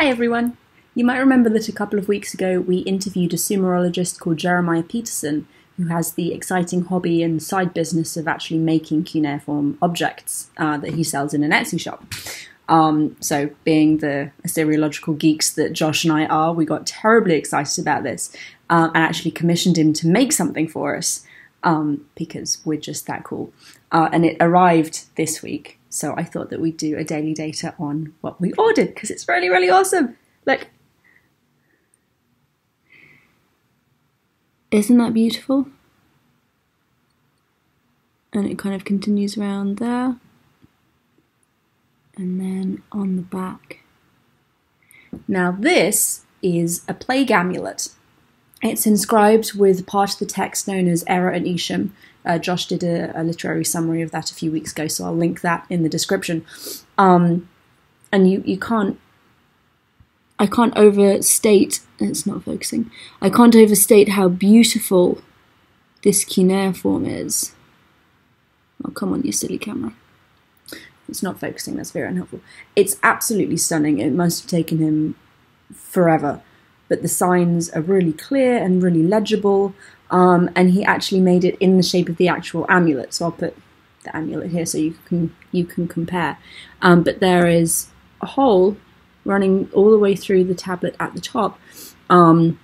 Hi everyone! You might remember that a couple of weeks ago we interviewed a sumerologist called Jeremiah Peterson, who has the exciting hobby and side business of actually making cuneiform objects that he sells in an Etsy shop. So being the Assyriological geeks that Josh and I are, we got terribly excited about this and actually commissioned him to make something for us because we're just that cool. And it arrived this week, so I thought that we'd do a daily data on what we ordered because it's really, really awesome. Look. Isn't that beautiful? And it kind of continues around there. And then on the back. Now this is a plague amulet. It's inscribed with part of the text known as Erra and Ishum. Josh did a literary summary of that a few weeks ago, so I'll link that in the description. And you can't... I can't overstate... It's not focusing. I can't overstate how beautiful this cuneiform is. Oh, come on, you silly camera. It's not focusing, that's very unhelpful. It's absolutely stunning. It must have taken him forever. But the signs are really clear and really legible. And he actually made it in the shape of the actual amulet. So I'll put the amulet here so you can compare. But there is a hole running all the way through the tablet at the top. And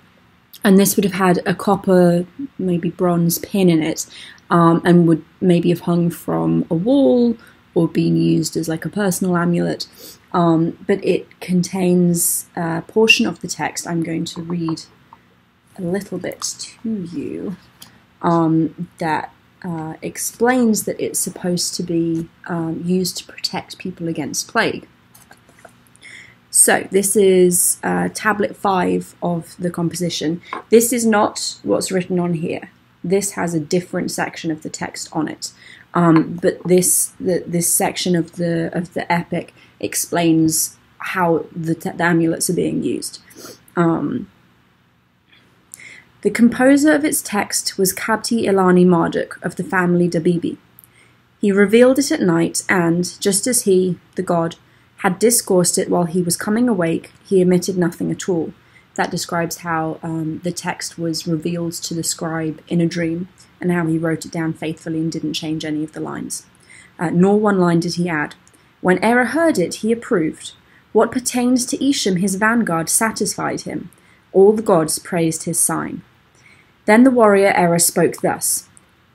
this would have had a copper, maybe bronze pin in it, and would maybe have hung from a wall or been used as like a personal amulet. But it contains a portion of the text. I'm going to read a little bit to you that explains that it's supposed to be used to protect people against plague. So this is tablet 5 of the composition. This is not what's written on here. This has a different section of the text on it. But this section of the epic explains how the amulets are being used. The composer of its text was Kabti Ilani Marduk of the family Dabibi. He revealed it at night, and just as he, the god, had discoursed it while he was coming awake, he omitted nothing at all. That describes how the text was revealed to the scribe in a dream, and how he wrote it down faithfully and didn't change any of the lines. Nor one line did he add. When Erra heard it, he approved. What pertained to Ishum, his vanguard, satisfied him. All the gods praised his sign. Then the warrior Erra spoke thus.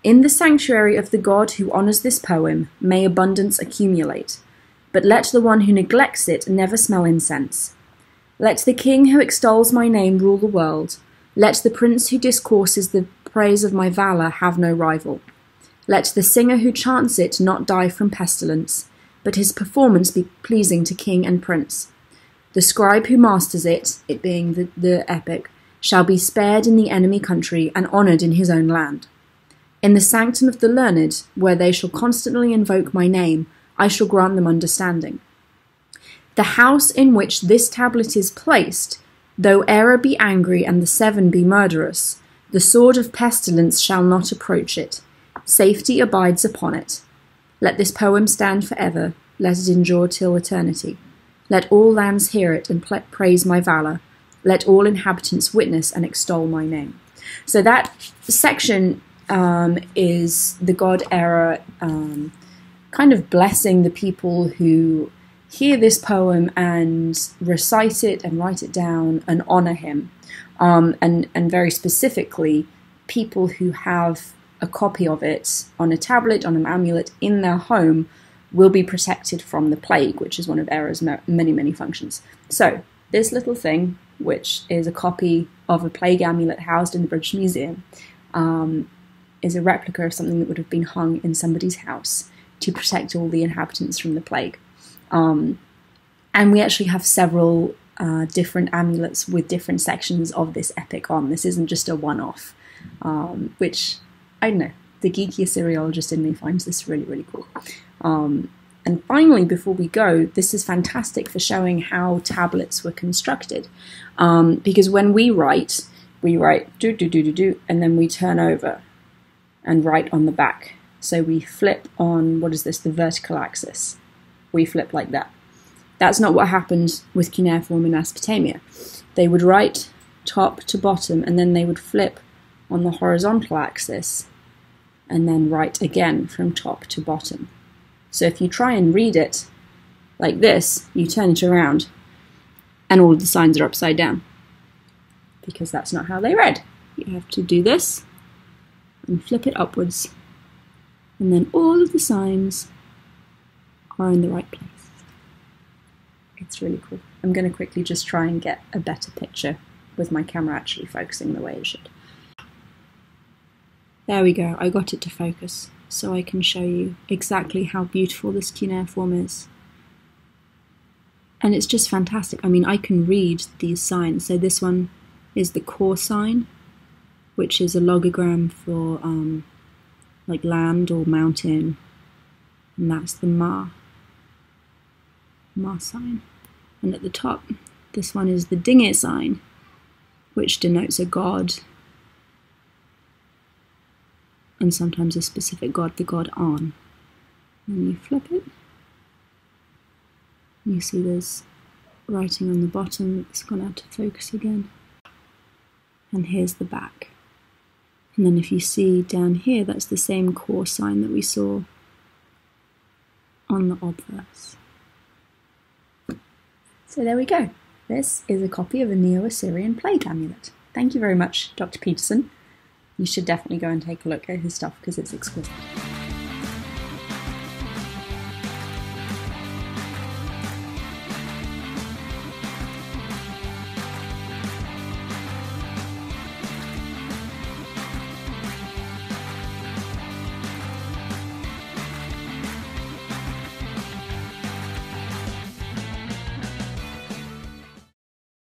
In the sanctuary of the god who honours this poem, may abundance accumulate. But let the one who neglects it never smell incense. Let the king who extols my name rule the world. Let the prince who discourses the praise of my valour have no rival. Let the singer who chants it not die from pestilence, but his performance be pleasing to king and prince. The scribe who masters it, it being the epic, shall be spared in the enemy country and honoured in his own land. In the sanctum of the learned, where they shall constantly invoke my name, I shall grant them understanding. The house in which this tablet is placed, though Erra be angry and the 7 be murderous, the sword of pestilence shall not approach it. Safety abides upon it. Let this poem stand forever. Let it endure till eternity. Let all lands hear it and praise my valour. Let all inhabitants witness and extol my name. So that section is the god Erra kind of blessing the people who hear this poem and recite it and write it down and honour him. And very specifically, people who have a copy of it on a tablet, on an amulet in their home, will be protected from the plague, which is one of Erra's many, many functions. So this little thing, which is a copy of a plague amulet housed in the British Museum, is a replica of something that would have been hung in somebody's house to protect all the inhabitants from the plague. And we actually have several different amulets with different sections of this epic on. This isn't just a one-off, which, I don't know, the geeky Assyriologist in me finds this really, really cool. And finally, before we go, this is fantastic for showing how tablets were constructed. Because when we write do, and then we turn over and write on the back. So we flip on, what is this, the vertical axis. We flip like that. That's not what happened with cuneiform in Mesopotamia. They would write top to bottom, and then they would flip on the horizontal axis, and then write again from top to bottom. So if you try and read it like this, you turn it around, and all of the signs are upside down, because that's not how they read. You have to do this, and flip it upwards, and then all of the signs are in the right place. It's really cool. I'm going to quickly just try and get a better picture with my camera actually focusing the way it should. There we go, I got it to focus, so I can show you exactly how beautiful this cuneiform is. And it's just fantastic. I mean, I can read these signs. So this one is the core sign, which is a logogram for like land or mountain, and that's the Ma sign. And at the top, this one is the Dinge sign, which denotes a god, and sometimes a specific god, the god An. And you flip it, you see there's writing on the bottom. It's gone out of focus again. And here's the back. And then if you see down here, that's the same core sign that we saw on the obverse. So there we go. This is a copy of a Neo-Assyrian plague amulet. Thank you very much, Dr. Peterson. You should definitely go and take a look at his stuff because it's exquisite.